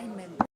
9 members.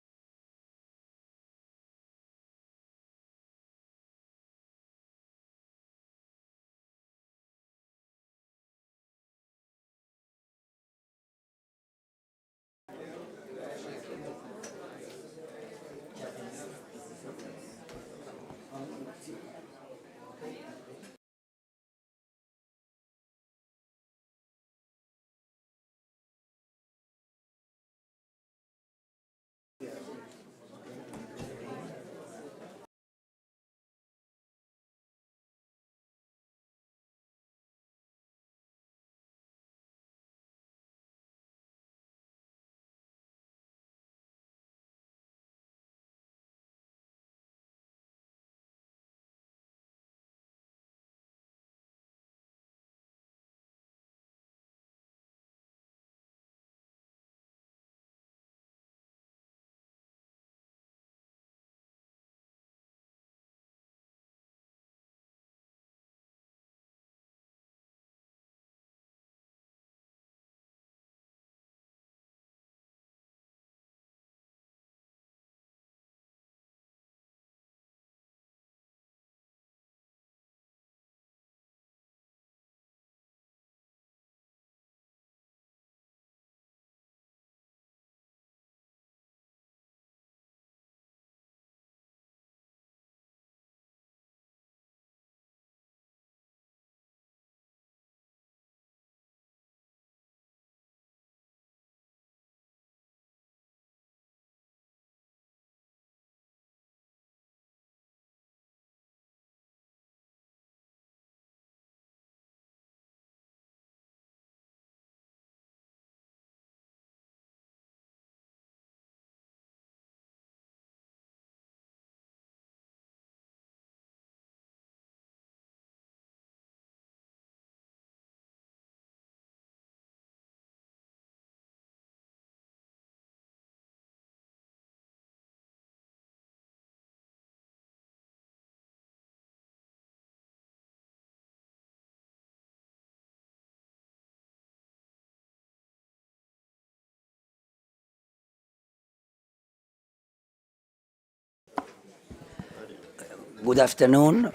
Good afternoon.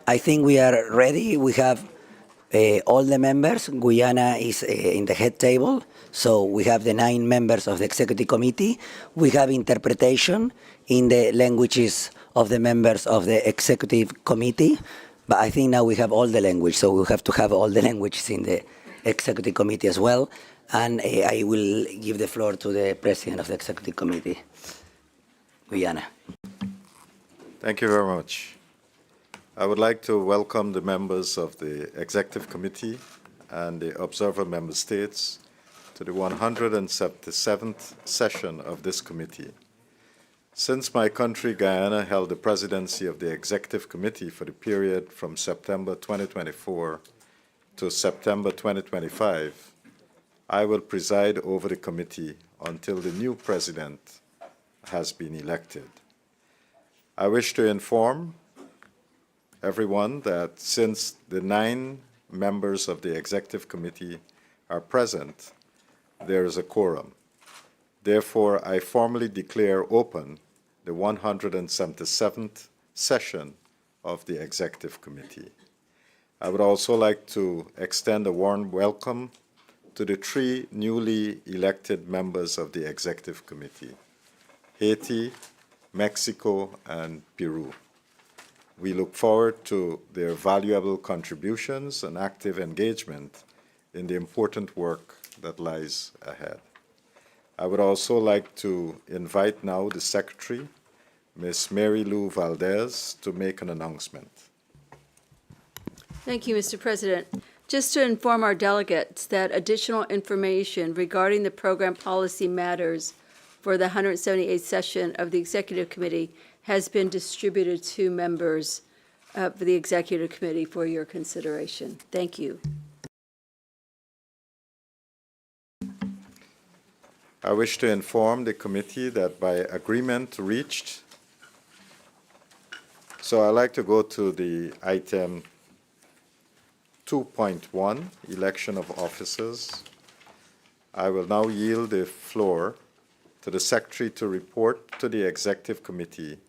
I think we are ready. We have all the members. Guyana is in the head table. So we have the 9 members of the executive committee. We have interpretation in the languages of the members of the executive committee. But I think now we have all the language. So we have to have all the languages in the executive committee as well. And I will give the floor to the president of the executive committee, Guyana. Thank you very much. I would like to welcome the members of the Executive Committee and the Observer Member States to the 177th session of this committee. Since my country, Guyana, held the presidency of the Executive Committee for the period from September 2024 to September 2025, I will preside over the committee until the new president has been elected. I wish to inform everyone that since the 9 members of the Executive Committee are present, there is a quorum. Therefore, I formally declare open the 177th session of the Executive Committee. I would also like to extend a warm welcome to the 3 newly elected members of the Executive Committee, Haiti, Mexico, and Peru. We look forward to their valuable contributions and active engagement in the important work that lies ahead. I would also like to invite now the Secretary, Ms. Mary Lou Valdez, to make an announcement. Thank you, Mr. President. Just to inform our delegates that additional information regarding the program policy matters for the 178th session of the Executive Committee has been distributed to members of the Executive Committee for your consideration. Thank you. I wish to inform the committee that by agreement reached, so I'd like to go to the item 2.1, election of officers. I will now yield the floor to the Secretary to report to the Executive Committee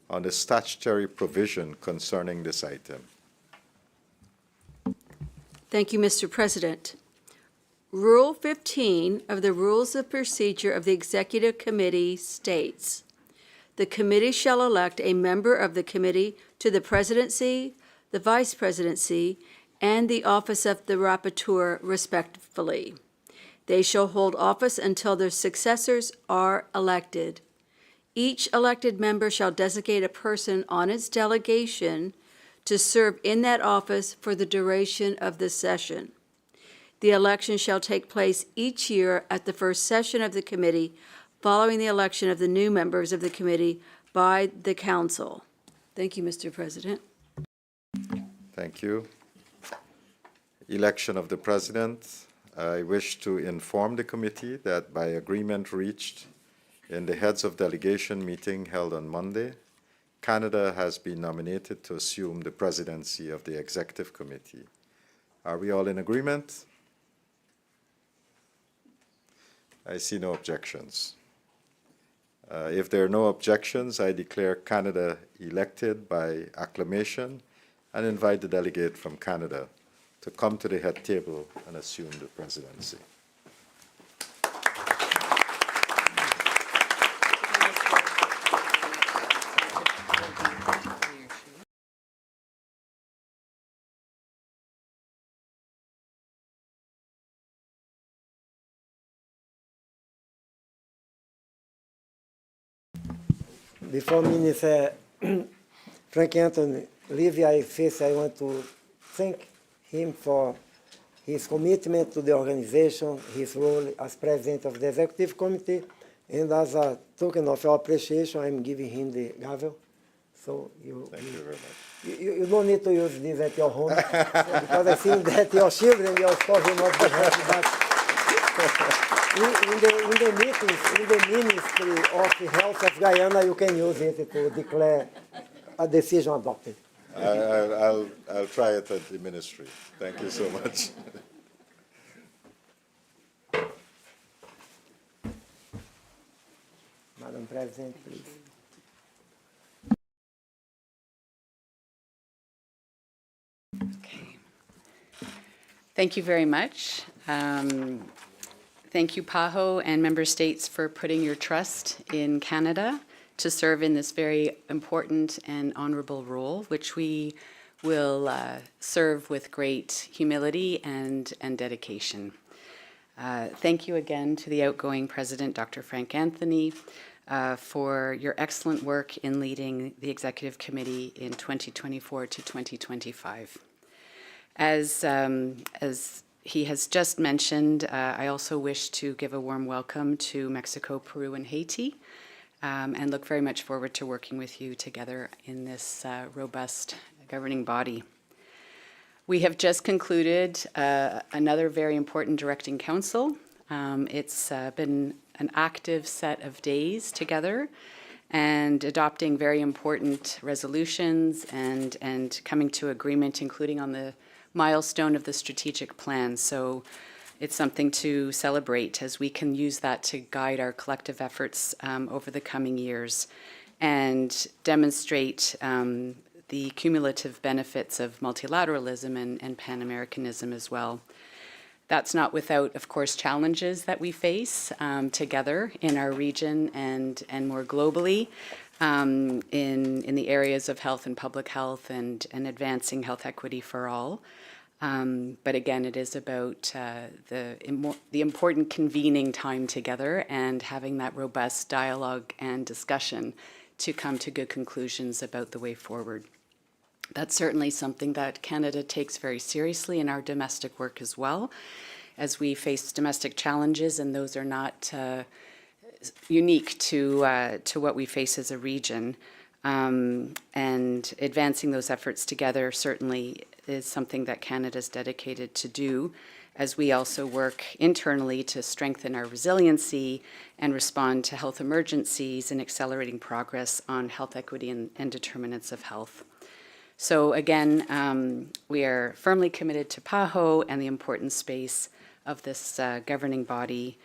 on the statutory provision concerning this item. Thank you, Mr. President. Rule 15 of the Rules of Procedure of the Executive Committee states, "The committee shall elect a member of the committee to the presidency, the vice presidency, and the office of the rapporteur, respectively. They shall hold office until their successors are elected. Each elected member shall designate a person on its delegation to serve in that office for the duration of the session. The election shall take place each year at the first session of the committee following the election of the new members of the committee by the council." Thank you, Mr. President. Thank you. Election of the President. I wish to inform the committee that by agreement reached in the Heads of Delegation meeting held on Monday, Canada has been nominated to assume the presidency of the Executive Committee. Are we all in agreement? I see no objections. If there are no objections, I declare Canada elected by acclamation and invite the delegate from Canada to come to the head table and assume the presidency. Before Minister Frank Anthony leave, I want to thank him for his commitment to the organization, his role as president of the executive committee, and as a token of our appreciation, I'm giving him the gavel. So Thank you very much. you don't need to use this at your home, because I think that your children, your spouse will not be happy, but in the meetings, in the Ministry of Health of Guyana, you can use it to declare a decision adopted. I'll try it at the ministry. Thank you so much. Madam President, please. Okay. Thank you very much. Thank you, PAHO and member states, for putting your trust in Canada to serve in this very important and honorable role, which we will serve with great humility and dedication. Thank you again to the outgoing President, Dr. Frank Anthony, for your excellent work in leading the Executive Committee in 2024 to 2025. As he has just mentioned, I also wish to give a warm welcome to Mexico, Peru, and Haiti, and look very much forward to working with you together in this robust governing body. We have just concluded another very important directing council. It's been an active set of days together and adopting very important resolutions and coming to agreement, including on the milestone of the strategic plan. So it's something to celebrate, as we can use that to guide our collective efforts over the coming years and demonstrate the cumulative benefits of multilateralism and Pan-Americanism as well. That's not without, of course, challenges that we face together in our region and more globally in the areas of health and public health and advancing health equity for all. But again, it is about the important convening time together and having that robust dialogue and discussion to come to good conclusions about the way forward. That's certainly something that Canada takes very seriously in our domestic work as well, as we face domestic challenges, and those are not unique to what we face as a region. And advancing those efforts together certainly is something that Canada is dedicated to do, as we also work internally to strengthen our resiliency and respond to health emergencies and accelerating progress on health equity and determinants of health. So again, we are firmly committed to PAHO and the important space of this governing body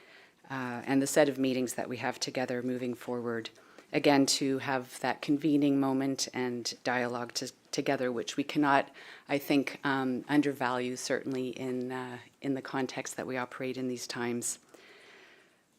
and the set of meetings that we have together moving forward. Again, to have that convening moment and dialogue together, which we cannot, I think, undervalue, certainly in the context that we operate in these times.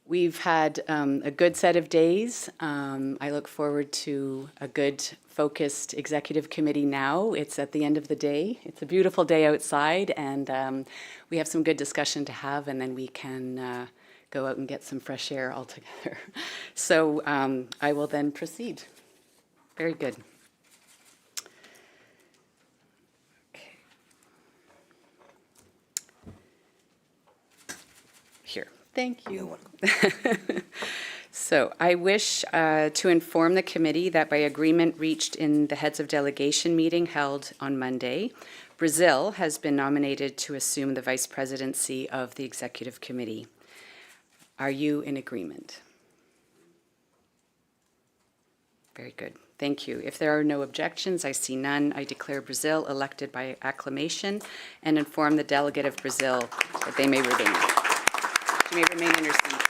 We've had a good set of days. I look forward to a good, focused executive committee now. It's at the end of the day. It's a beautiful day outside, and we have some good discussion to have, and then we can go out and get some fresh air all together. So I will then proceed. Very good. Okay. Here. Thank you. So I wish to inform the committee that by agreement reached in the heads of delegation meeting held on Monday, Brazil has been nominated to assume the vice presidency of the executive committee. Are you in agreement? Very good. Thank you. If there are no objections, I see none. I declare Brazil elected by acclamation and inform the delegate of Brazil that they may remain. You may remain in your seat.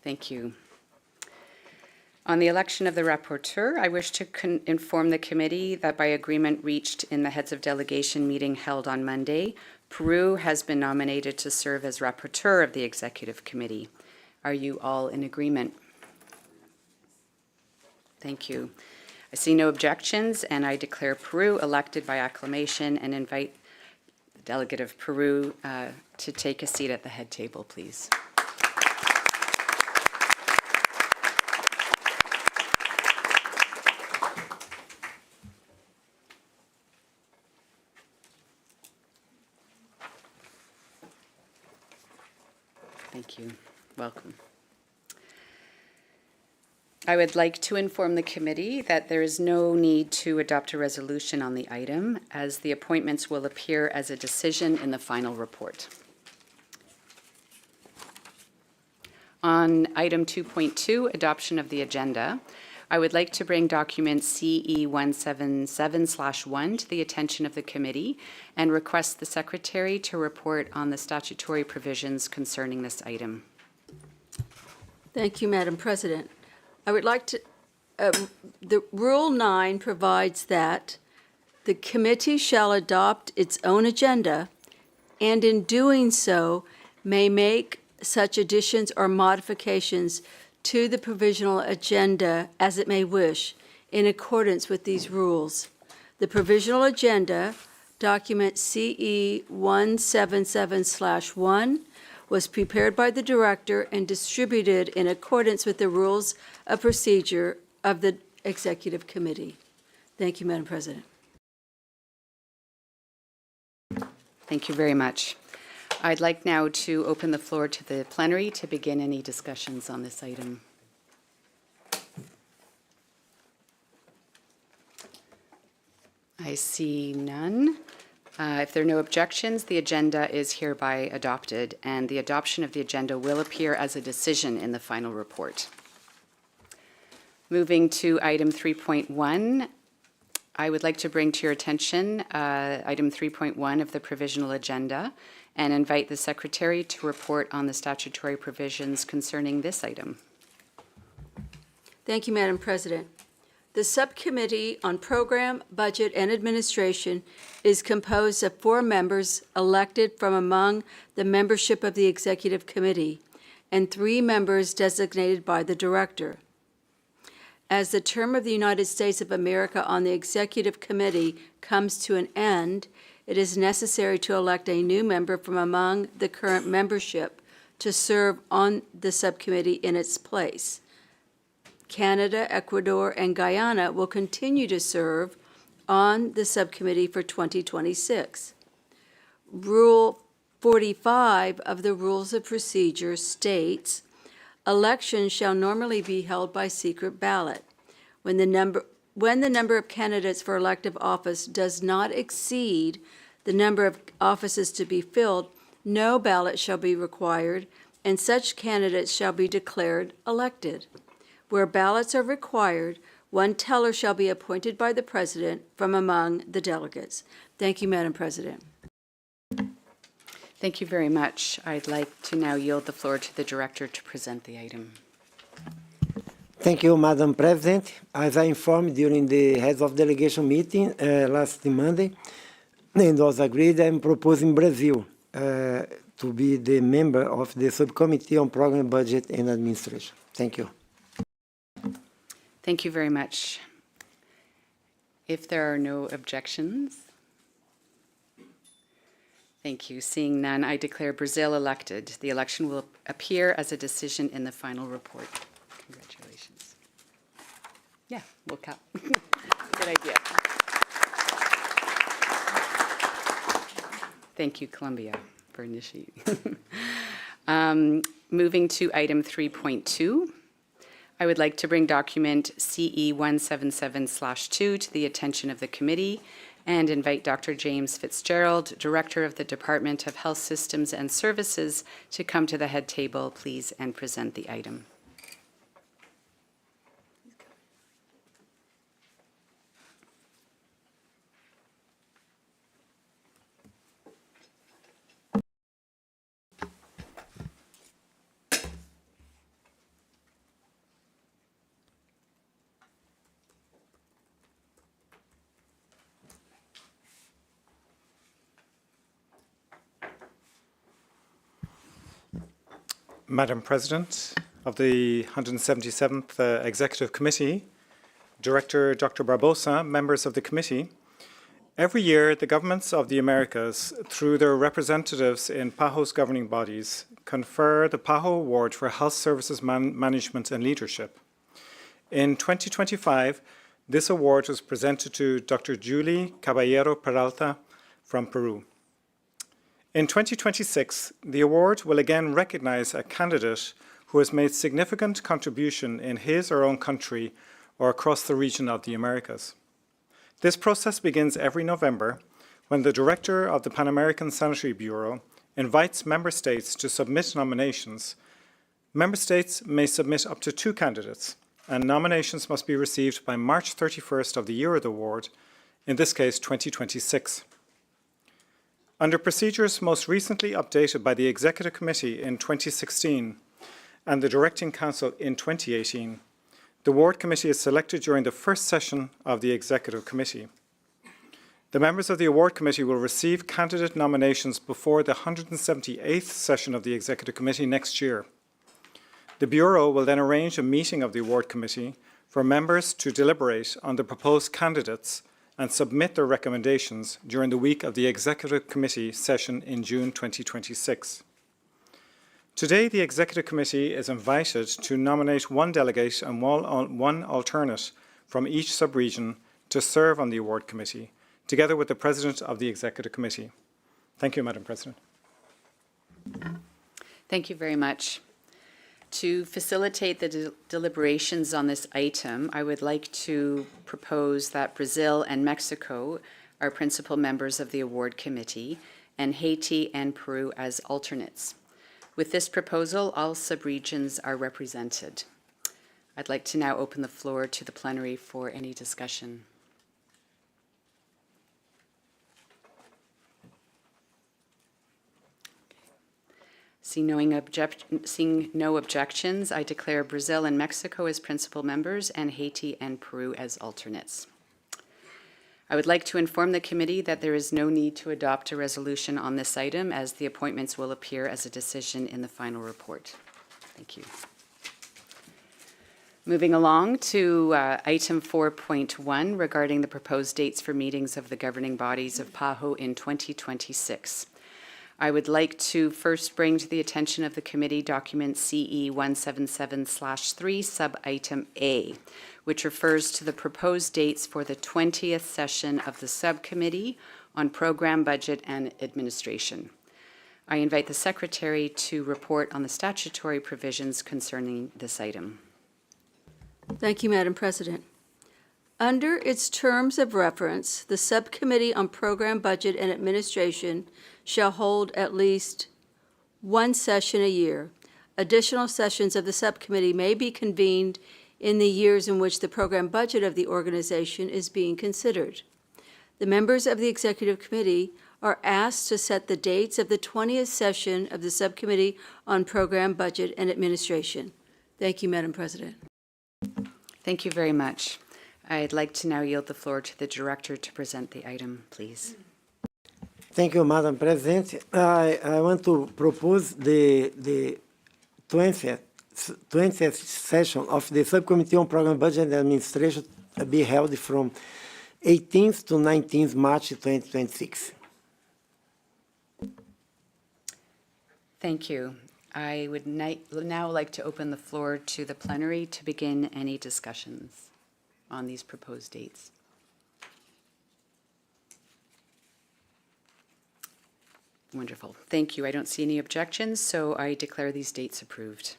Thank you. On the election of the rapporteur, I wish to inform the committee that by agreement reached in the heads of delegation meeting held on Monday, Peru has been nominated to serve as rapporteur of the executive committee. Are you all in agreement? Thank you. I see no objections, and I declare Peru elected by acclamation and invite the delegate of Peru to take a seat at the head table, please. Thank you. Welcome. I would like to inform the committee that there is no need to adopt a resolution on the item, as the appointments will appear as a decision in the final report. On item 2.2, adoption of the agenda, I would like to bring document CE 177/1 to the attention of the committee and request the secretary to report on the statutory provisions concerning this item. Thank you, Madam President. I would like to, the Rule 9 provides that the committee shall adopt its own agenda, and in doing so, may make such additions or modifications to the provisional agenda as it may wish, in accordance with these rules. The provisional agenda, document CE 177/1, was prepared by the director and distributed in accordance with the rules of procedure of the executive committee. Thank you, Madam President. Thank you very much. I'd like now to open the floor to the plenary to begin any discussions on this item. I see none. If there are no objections, the agenda is hereby adopted, and the adoption of the agenda will appear as a decision in the final report. Moving to item 3.1, I would like to bring to your attention item 3.1 of the provisional agenda and invite the secretary to report on the statutory provisions concerning this item. Thank you, Madam President. The Subcommittee on Program, Budget, and Administration is composed of 4 members elected from among the membership of the Executive Committee and 3 members designated by the Director. As the term of the United States of America on the Executive Committee comes to an end, it is necessary to elect a new member from among the current membership to serve on the subcommittee in its place. Canada, Ecuador, and Guyana will continue to serve on the subcommittee for 2026. Rule 45 of the Rules of Procedure states, elections shall normally be held by secret ballot. When the number of candidates for elective office does not exceed the number of offices to be filled, no ballot shall be required, and such candidates shall be declared elected. Where ballots are required, one teller shall be appointed by the President from among the delegates. Thank you, Madam President. Thank you very much. I'd like to now yield the floor to the Director to present the item. Thank you, Madam President. As I informed during the Heads of Delegation meeting last Monday, and was agreed, I'm proposing Brazil to be the member of the Subcommittee on Program Budget and Administration. Thank you. Thank you very much. If there are no objections, thank you. Seeing none, I declare Brazil elected. The election will appear as a decision in the final report. Congratulations. Yeah, we'll cut. Good idea. Thank you, Colombia, for initiating. Moving to item 3.2. I would like to bring document CE 177/2 to the attention of the committee and invite Dr. James Fitzgerald, Director of the Department of Health Systems and Services, to come to the head table, please, and present the item. Madam President of the 177th Executive Committee, Director Dr. Barbosa, members of the committee, every year the governments of the Americas, through their representatives in PAHO's governing bodies, confer the PAHO Award for Health Services Management and Leadership. In 2025, this award was presented to Dr. Julie Caballero Peralta from Peru. In 2026, the award will again recognize a candidate who has made significant contribution in his or own country or across the region of the Americas. This process begins every November when the Director of the Pan American Sanitary Bureau invites member states to submit nominations. Member states may submit up to 2 candidates, and nominations must be received by March 31st of the year of the award, in this case 2026. Under procedures most recently updated by the Executive Committee in 2016 and the Directing Council in 2018, the Award Committee is selected during the first session of the Executive Committee. The members of the Award Committee will receive candidate nominations before the 178th session of the Executive Committee next year. The Bureau will then arrange a meeting of the Award Committee for members to deliberate on the proposed candidates and submit their recommendations during the week of the Executive Committee session in June 2026. Today, the Executive Committee is invited to nominate 1 delegate and 1 alternate from each sub-region to serve on the Award Committee, together with the President of the Executive Committee. Thank you, Madam President. Thank you very much. To facilitate the deliberations on this item, I would like to propose that Brazil and Mexico are principal members of the Award Committee and Haiti and Peru as alternates. With this proposal, all subregions are represented. I'd like to now open the floor to the plenary for any discussion. Seeing no objections, I declare Brazil and Mexico as principal members and Haiti and Peru as alternates. I would like to inform the committee that there is no need to adopt a resolution on this item, as the appointments will appear as a decision in the final report. Thank you. Moving along to item 4.1 regarding the proposed dates for meetings of the governing bodies of PAHO in 2026. I would like to first bring to the attention of the committee document CE 177/3 sub-item A, which refers to the proposed dates for the 20th session of the Subcommittee on Program Budget and Administration. I invite the Secretary to report on the statutory provisions concerning this item. Thank you, Madam President. Under its terms of reference, the Subcommittee on Program Budget and Administration shall hold at least 1 session a year. Additional sessions of the subcommittee may be convened in the years in which the program budget of the organization is being considered. The members of the Executive Committee are asked to set the dates of the 20th session of the Subcommittee on Program, Budget, and Administration. Thank you, Madam President. Thank you very much. I'd like to now yield the floor to the Director to present the item, please. Thank you, Madam President. I want to propose the 20th session of the Subcommittee on Program, Budget, and Administration be held from 18th to 19th March 2026. Thank you. I would now like to open the floor to the plenary to begin any discussions on these proposed dates. Wonderful. Thank you. I don't see any objections, so I declare these dates approved.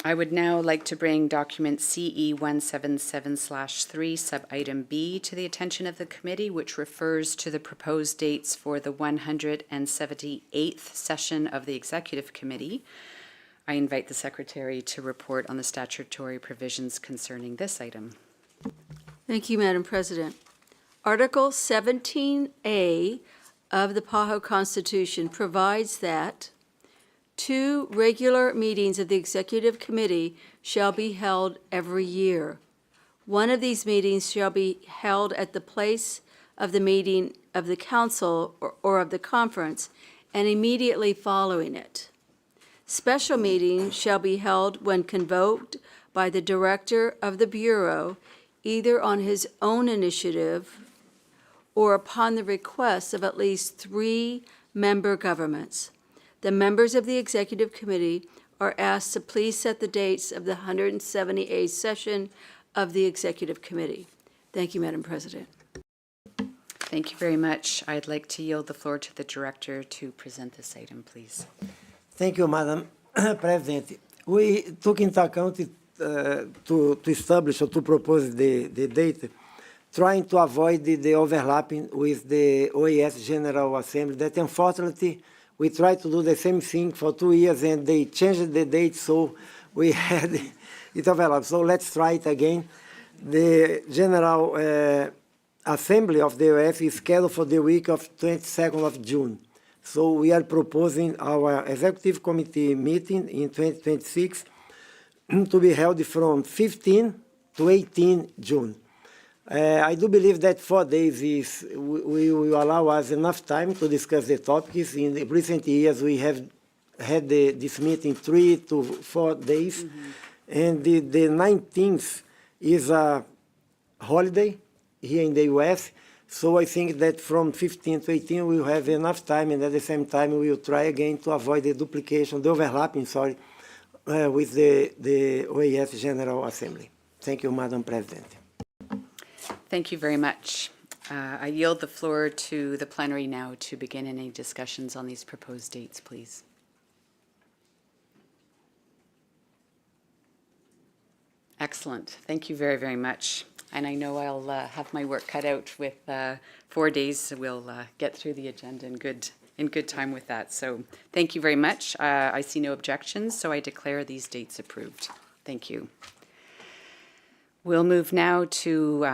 I would now like to bring document CE 177/3 sub-item B to the attention of the committee, which refers to the proposed dates for the 178th session of the Executive Committee. I invite the Secretary to report on the statutory provisions concerning this item. Thank you, Madam President. Article 17A of the PAHO Constitution provides that 2 regular meetings of the Executive Committee shall be held every year. One of these meetings shall be held at the place of the meeting of the Council or of the Conference and immediately following it. Special meetings shall be held when convoked by the Director of the Bureau, either on his own initiative or upon the request of at least 3 member governments. The members of the Executive Committee are asked to please set the dates of the 178th session of the Executive Committee. Thank you, Madam President. Thank you very much. I'd like to yield the floor to the Director to present this item, please. Thank you, Madam President. We took into account to establish or to propose the date, trying to avoid the overlapping with the OAS General Assembly that unfortunately we tried to do the same thing for 2 years and they changed the date, so we had it overlapped. So let's try it again. The General Assembly of the OAS is scheduled for the week of 22nd of June. So we are proposing our Executive Committee meeting in 2026 to be held from 15 to 18 June. I do believe that 4 days will allow us enough time to discuss the topics. In the recent years, we have had this meeting 3 to 4 days, and the 19th is a holiday here in the U.S., so I think that from 15 to 18 we will have enough time, and at the same time we will try again to avoid the duplication, the overlapping, with the OAS General Assembly. Thank you, Madam President. Thank you very much. I yield the floor to the plenary now to begin any discussions on these proposed dates, please. Excellent. Thank you very, very much. And I know I'll have my work cut out with 4 days, so we'll get through the agenda in good time with that. So thank you very much. I see no objections, so I declare these dates approved. Thank you. We'll move now to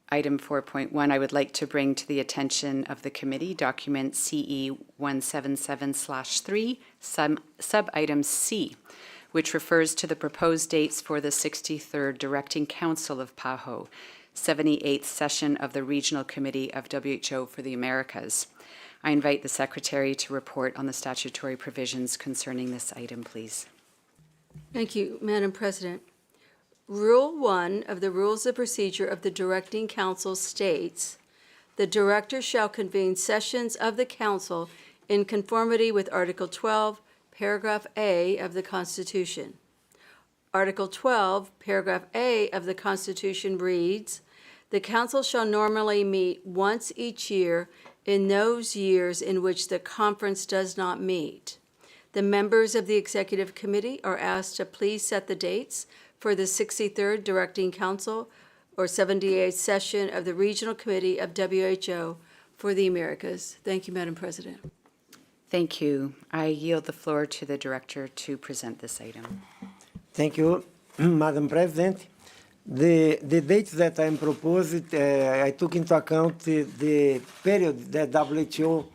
item 4.1. I would like to bring to the attention of the committee document CE 177/3, sub-item C, which refers to the proposed dates for the 63rd Directing Council of PAHO, 78th session of the Regional Committee of WHO for the Americas. I invite the Secretary to report on the statutory provisions concerning this item, please. Thank you, Madam President. Rule 1 of the Rules of Procedure of the Directing Council states, "The Director shall convene sessions of the Council in conformity with Article 12, Paragraph A of the Constitution." Article 12, Paragraph A of the Constitution reads, "The Council shall normally meet once each year in those years in which the Conference does not meet." The members of the Executive Committee are asked to please set the dates for the 63rd Directing Council or 78th session of the Regional Committee of WHO for the Americas. Thank you, Madam President. Thank you. I yield the floor to the Director to present this item. Thank you, Madam President. The dates that I'm proposing, I took into account the period that WHO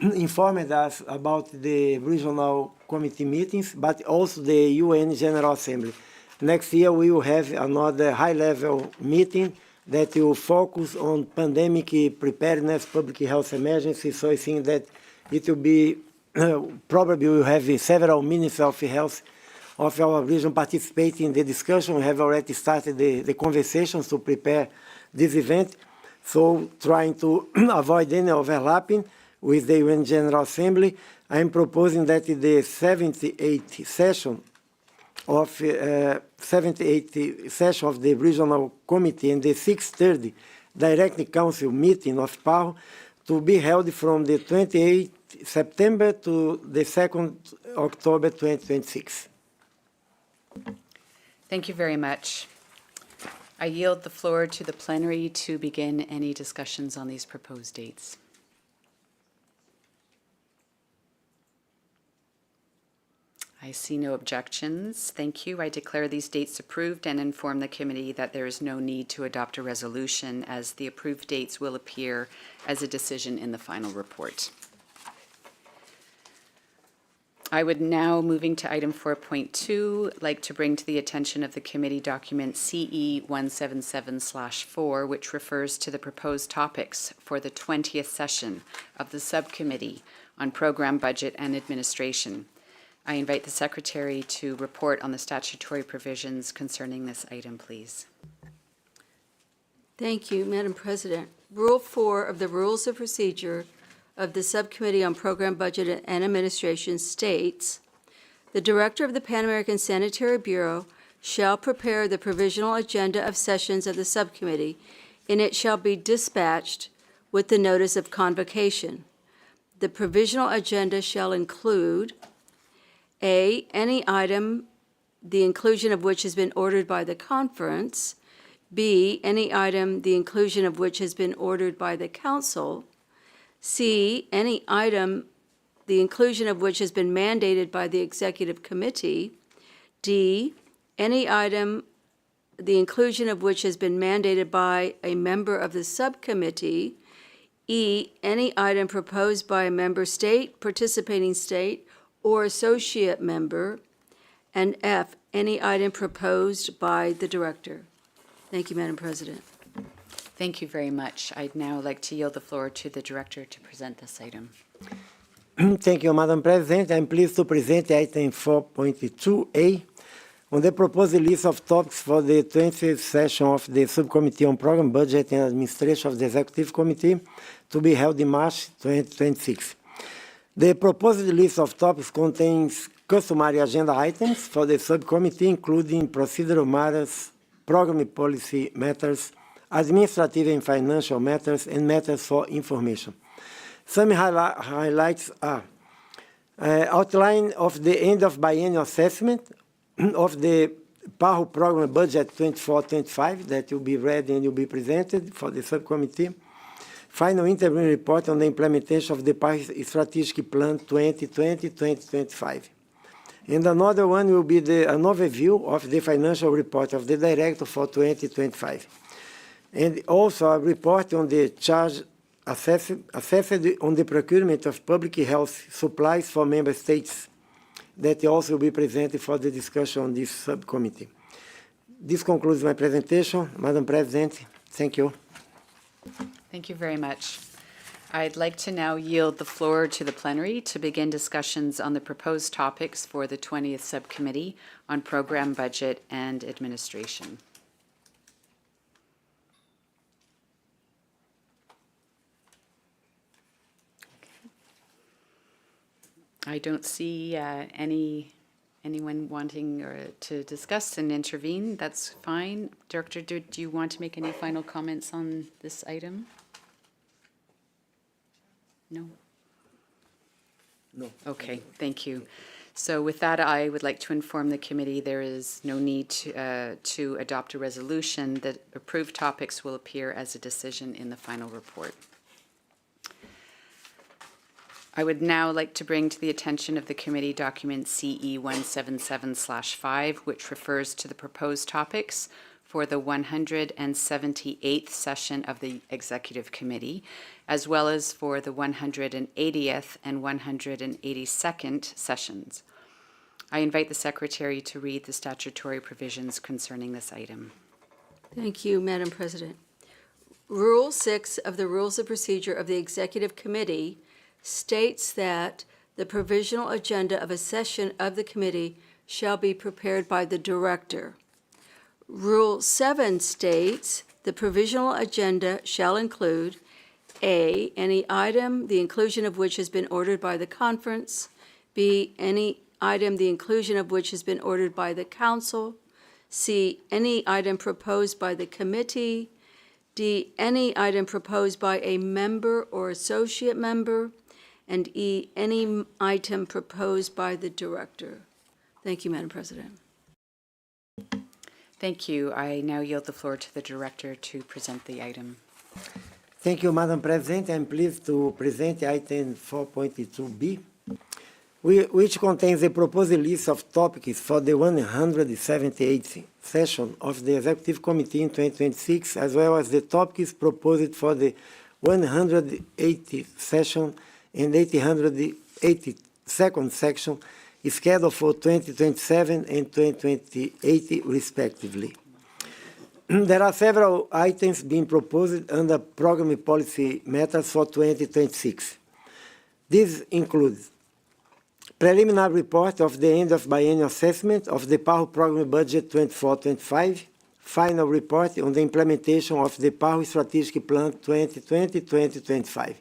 informed us about the regional committee meetings, but also the UN General Assembly. Next year, we will have another high-level meeting that will focus on pandemic preparedness, public health emergency. So I think that it will be, probably we'll have several ministers of health of our region participating in the discussion. We have already started the conversations to prepare this event. So trying to avoid any overlapping with the UN General Assembly, I am proposing that the 78th session of the Regional Committee and the 630 Direct Council meeting of PAHO to be held from the 28th September to the 2nd October 2026. Thank you very much. I yield the floor to the plenary to begin any discussions on these proposed dates. I see no objections. Thank you. I declare these dates approved and inform the committee that there is no need to adopt a resolution, as the approved dates will appear as a decision in the final report. I would now, moving to item 4.2, like to bring to the attention of the committee document CE 177/4, which refers to the proposed topics for the 20th session of the Subcommittee on Program Budget and Administration. I invite the Secretary to report on the statutory provisions concerning this item, please. Thank you, Madam President. Rule 4 of the Rules of Procedure of the Subcommittee on Program Budget and Administration states, the Director of the Pan American Sanitary Bureau shall prepare the provisional agenda of sessions of the subcommittee, and it shall be dispatched with the notice of convocation. The provisional agenda shall include A, any item the inclusion of which has been ordered by the conference, B, any item the inclusion of which has been ordered by the council, C, any item the inclusion of which has been mandated by the executive committee, D, any item the inclusion of which has been mandated by a member of the subcommittee, E, any item proposed by a member state, participating state, or associate member, and F, any item proposed by the director. Thank you, Madam President. Thank you very much. I'd now like to yield the floor to the Director to present this item. Thank you, Madam President. I'm pleased to present item 4.2A on the proposed list of topics for the 20th session of the Subcommittee on Program Budget and Administration of the Executive Committee to be held in March 2026. The proposed list of topics contains customary agenda items for the subcommittee, including procedural matters, program and policy matters, administrative and financial matters, and matters for information. Some highlights are outline of the end of biennial assessment of the PAHO program budget 24-25 that will be read and will be presented for the subcommittee. Final interim report on the implementation of the PAHO Strategic Plan 2020-2025. And another one will be an overview of the financial report of the director for 2025. And also a report on the charge assessed on the procurement of public health supplies for member states that also will be presented for the discussion on this subcommittee. This concludes my presentation. Madam President, thank you. Thank you very much. I'd like to now yield the floor to the plenary to begin discussions on the proposed topics for the 20th Subcommittee on Program Budget and Administration. I don't see anyone wanting to discuss and intervene. That's fine. Director, do you want to make any final comments on this item? No? No. Okay, thank you. So with that, I would like to inform the committee there is no need to adopt a resolution. The approved topics will appear as a decision in the final report. I would now like to bring to the attention of the committee document CE 177/5, which refers to the proposed topics for the 178th session of the Executive Committee, as well as for the 180th and 182nd sessions. I invite the Secretary to read the statutory provisions concerning this item. Thank you, Madam President. Rule 6 of the Rules of Procedure of the Executive Committee states that the provisional agenda of a session of the committee shall be prepared by the director. Rule 7 states the provisional agenda shall include A, any item the inclusion of which has been ordered by the conference, B, any item the inclusion of which has been ordered by the council, C, any item proposed by the committee, D, any item proposed by a member or associate member, and E, any item proposed by the director. Thank you, Madam President. Thank you. I now yield the floor to the Director to present the item. Thank you, Madam President. I'm pleased to present item 4.2b, which contains a proposed list of topics for the 178th session of the Executive Committee in 2026, as well as the topics proposed for the 180th session and 882nd section, scheduled for 2027 and 2028, respectively. There are several items being proposed under Program Policy Matters for 2026. These include preliminary report of the end of biennial assessment of the PAHO Program Budget 24-25, final report on the implementation of the PAHO Strategic Plan 2020-2025.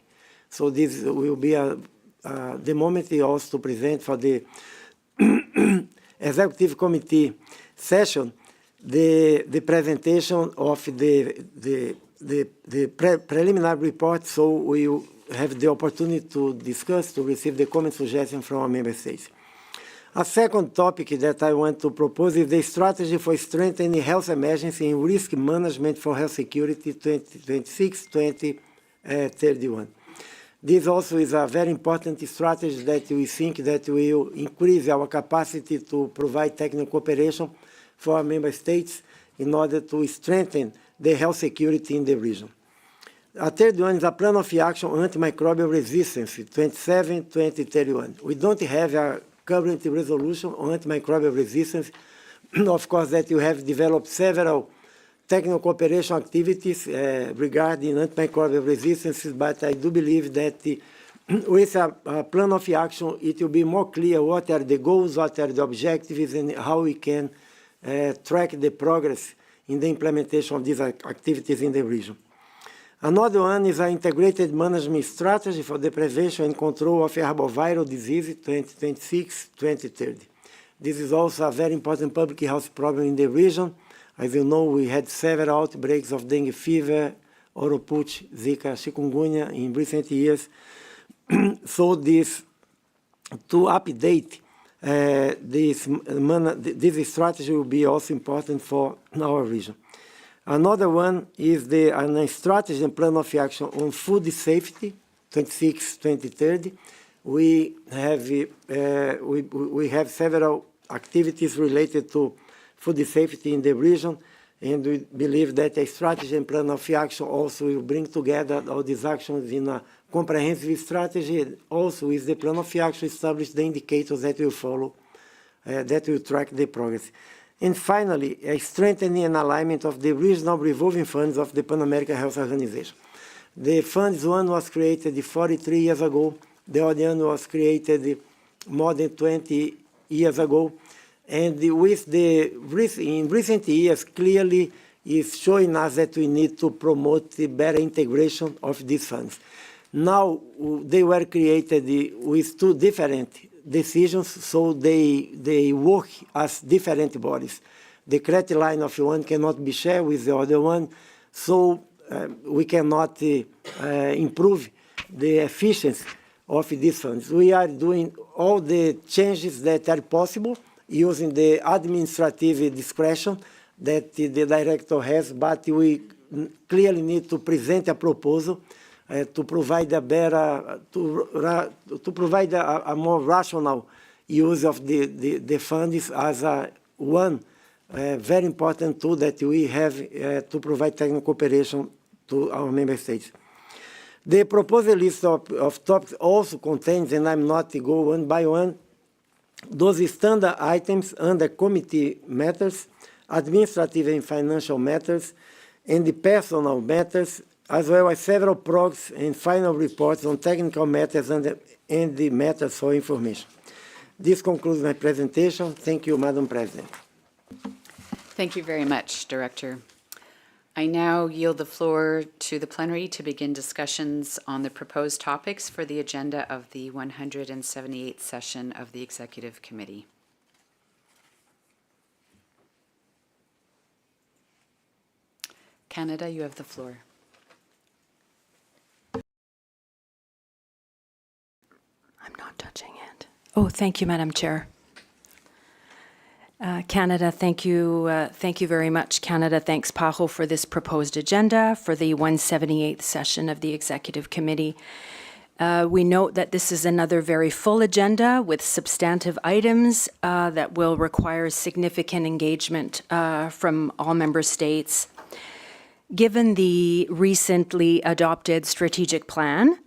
So this will be the moment also to present for the Executive Committee session the presentation of the preliminary report, so we will have the opportunity to discuss, to receive the comment suggestion from our member states. A second topic that I want to propose is the strategy for strengthening health emergency and risk management for health security 2026-2031. This also is a very important strategy that we think that will increase our capacity to provide technical cooperation for our member states in order to strengthen the health security in the region. A third one is a plan of action on antimicrobial resistance, 27-2031. We don't have a current resolution on antimicrobial resistance. Of course, that you have developed several technical cooperation activities regarding antimicrobial resistance, but I do believe that with a plan of action, it will be more clear what are the goals, what are the objectives, and how we can track the progress in the implementation of these activities in the region. Another one is an integrated management strategy for the prevention and control of arboviral disease 2026-2030. This is also a very important public health problem in the region. As you know, we had several outbreaks of dengue fever, oropouche, Zika, chikungunya in recent years. So this, to update this strategy will be also important for our region. Another one is the strategy and plan of action on food safety, 26-2030. We have several activities related to food safety in the region, and we believe that a strategy and plan of action also will bring together all these actions in a comprehensive strategy. Also, with the plan of action, establish the indicators that will follow, that will track the progress. And finally, a strengthening and alignment of the regional revolving funds of the Pan American Health Organization. The funds, one was created 43 years ago, the other one was created more than 20 years ago, and in recent years, clearly is showing us that we need to promote the better integration of these funds. Now, they were created with two different decisions, so they work as different bodies. The credit line of one cannot be shared with the other one, so we cannot improve the efficiency of these funds. We are doing all the changes that are possible using the administrative discretion that the director has, but we clearly need to present a proposal to provide a better, to provide a more rational use of the funds as one very important tool that we have to provide technical cooperation to our member states. The proposed list of topics also contains, and I'm not to go one by one, those standard items under committee matters, administrative and financial matters, and the personal matters, as well as several progs and final reports on technical matters and the matters for information. This concludes my presentation. Thank you, Madam President. Thank you very much, Director. I now yield the floor to the plenary to begin discussions on the proposed topics for the agenda of the 178th session of the Executive Committee. Canada, you have the floor. I'm not touching it. Oh, thank you, Madam Chair. Canada, thank you very much. Canada thanks PAHO for this proposed agenda for the 178th session of the Executive Committee. We note that this is another very full agenda with substantive items that will require significant engagement from all member states. Given the recently adopted strategic plan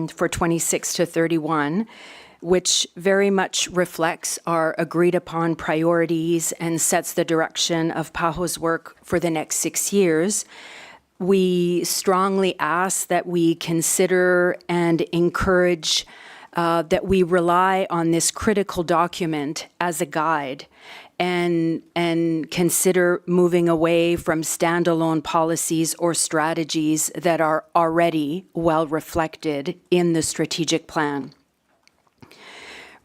for 26 to 31, which very much reflects our agreed upon priorities and sets the direction of PAHO's work for the next 6 years, we strongly ask that we consider and encourage that we rely on this critical document as a guide and consider moving away from standalone policies or strategies that are already well reflected in the strategic plan.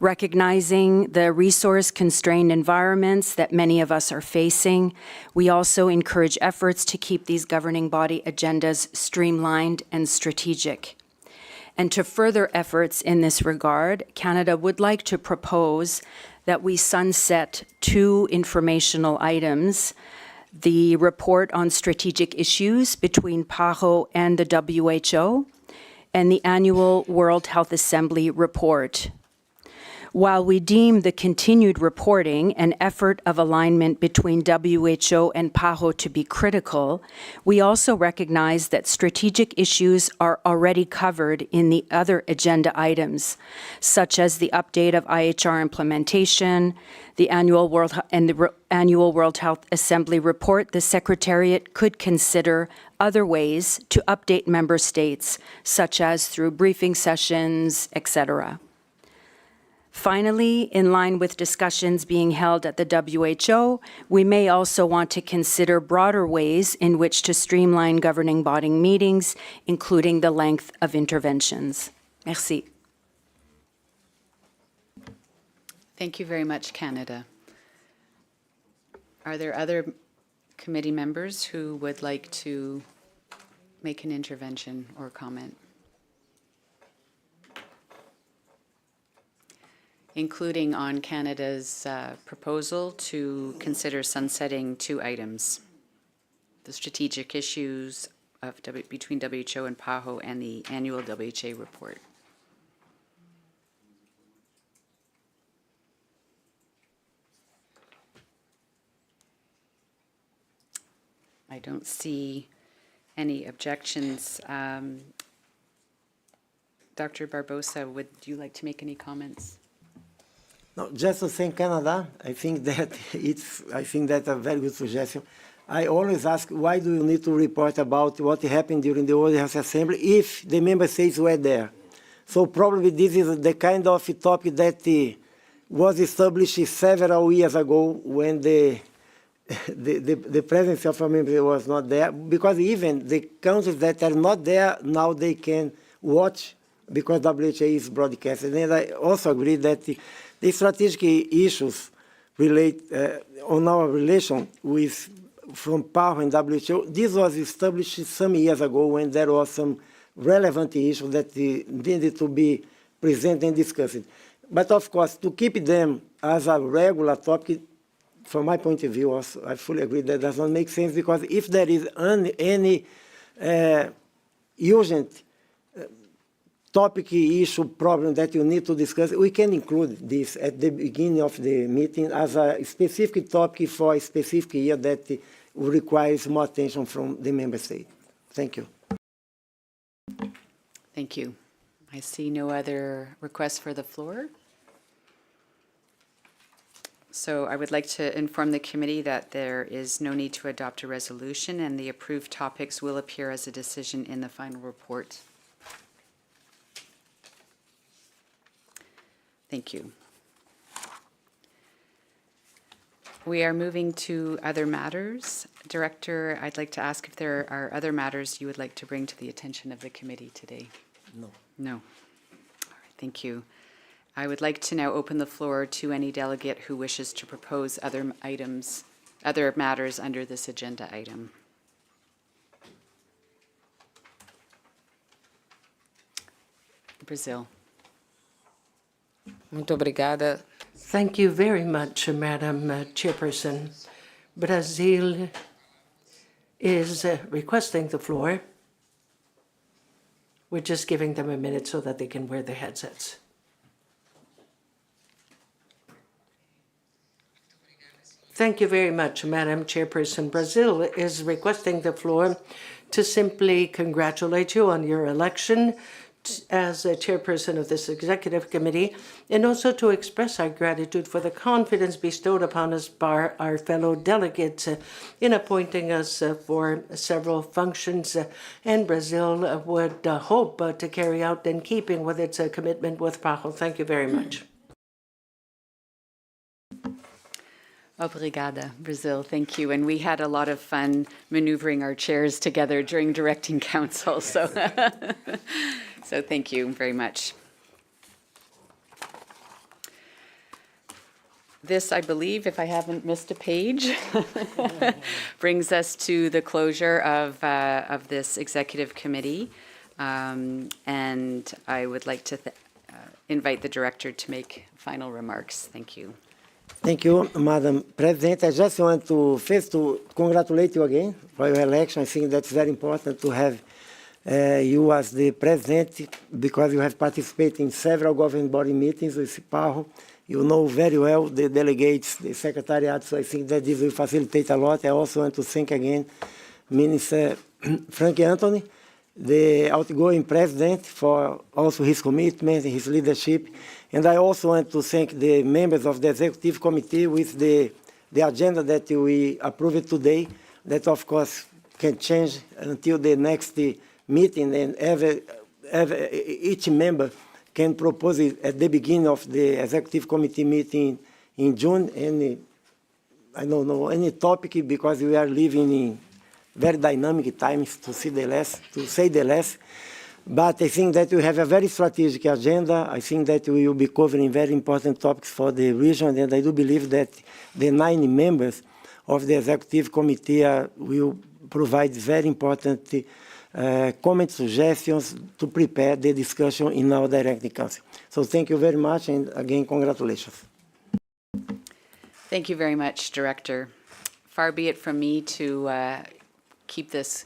Recognizing the resource-constrained environments that many of us are facing, we also encourage efforts to keep these governing body agendas streamlined and strategic. And to further efforts in this regard, Canada would like to propose that we sunset 2 informational items: the report on strategic issues between PAHO and the WHO, and the annual World Health Assembly report. While we deem the continued reporting and effort of alignment between WHO and PAHO to be critical, we also recognize that strategic issues are already covered in the other agenda items, such as the update of IHR implementation, the annual World Health Assembly report. The Secretariat could consider other ways to update member states, such as through briefing sessions, etc. Finally, in line with discussions being held at the WHO, we may also want to consider broader ways in which to streamline governing body meetings, including the length of interventions. Merci. Thank you very much, Canada. Are there other committee members who would like to make an intervention or comment? Including on Canada's proposal to consider sunsetting 2 items: the strategic issues of between WHO and PAHO and the annual WHA report. I don't see any objections. Dr. Barbosa, would you like to make any comments? No, just to thank Canada, I think that's a very good suggestion. I always ask, why do you need to report about what happened during the World Health Assembly if the member states were there? So probably this is the kind of topic that was established several years ago when the presence of a member was not there, because even the countries that are not there, now they can watch because WHO is broadcasted. And I also agree that the strategic issues relate on our relation with from PAHO and WHO. This was established some years ago when there was some relevant issues that needed to be presented and discussed. But of course, to keep them as a regular topic, from my point of view, also, I fully agree that does not make sense, because if there is any urgent topic, issue, problem that you need to discuss, we can include this at the beginning of the meeting as a specific topic for a specific year that requires more attention from the member state. Thank you. Thank you. I see no other requests for the floor. So I would like to inform the committee that there is no need to adopt a resolution, and the approved topics will appear as a decision in the final report. Thank you. We are moving to other matters. Director, I'd like to ask if there are other matters you would like to bring to the attention of the committee today. No. No. All right, thank you. I would like to now open the floor to any delegate who wishes to propose other items, other matters under this agenda item. Brazil. Muito obrigada. Thank you very much, Madam Chairperson. Brazil is requesting the floor. We're just giving them a minute so that they can wear their headsets. Thank you very much, Madam Chairperson. Brazil is requesting the floor to simply congratulate you on your election as a chairperson of this executive committee, and also to express our gratitude for the confidence bestowed upon us by our fellow delegates in appointing us for several functions. And Brazil would hope to carry out in keeping with its commitment with PAHO. Thank you very much. Obrigada, Brazil. Thank you. And we had a lot of fun maneuvering our chairs together during directing council. So, so thank you very much. This, I believe, if I haven't missed a page, brings us to the closure of this executive committee. And I would like to invite the director to make final remarks. Thank you. Thank you, Madam President. I just want to first to congratulate you again for your election. I think that's very important to have you as the president, because you have participated in several governing body meetings with PAHO. You know very well the delegates, the secretariat, so I think that this will facilitate a lot. I also want to thank again Minister Frank Anthony, the outgoing president, for also his commitment, his leadership. And I also want to thank the members of the executive committee with the agenda that we approved today, that of course can change until the next meeting, and each member can propose it at the beginning of the executive committee meeting in June. And I don't know any topic, because we are living in very dynamic times, to say the less. But I think that we have a very strategic agenda. I think that we will be covering very important topics for the region, and I do believe that the 9 members of the executive committee will provide very important comments, suggestions to prepare the discussion in our directing council. So thank you very much, and again, congratulations. Thank you very much, Director. Far be it from me to keep this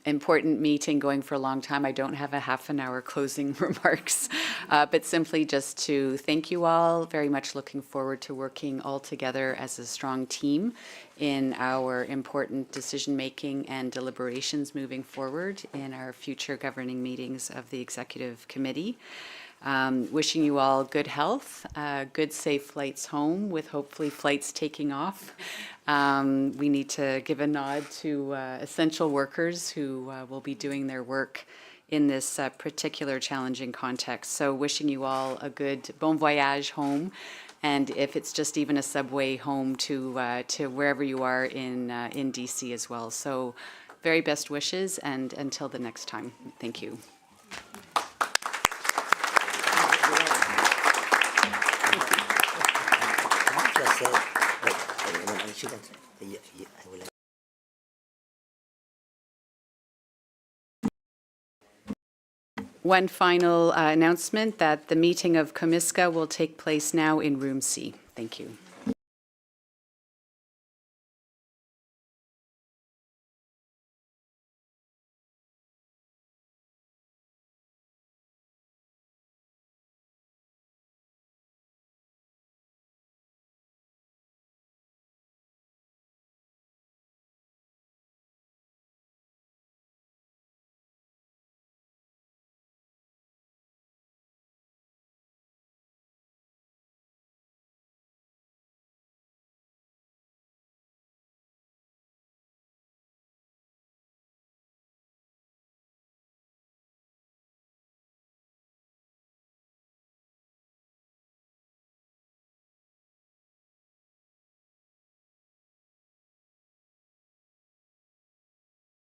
important meeting going for a long time. I don't have a half an hour closing remarks, but simply just to thank you all. Very much looking forward to working all together as a strong team in our important decision-making and deliberations moving forward in our future governing meetings of the Executive Committee. Wishing you all good health, good safe flights home, with hopefully flights taking off. We need to give a nod to essential workers who will be doing their work in this particular challenging context. So wishing you all a good bon voyage home, and if it's just even a subway home to wherever you are in DC as well. So very best wishes, and until the next time, thank you. One final announcement that the meeting of Commisca will take place now in room C. Thank you.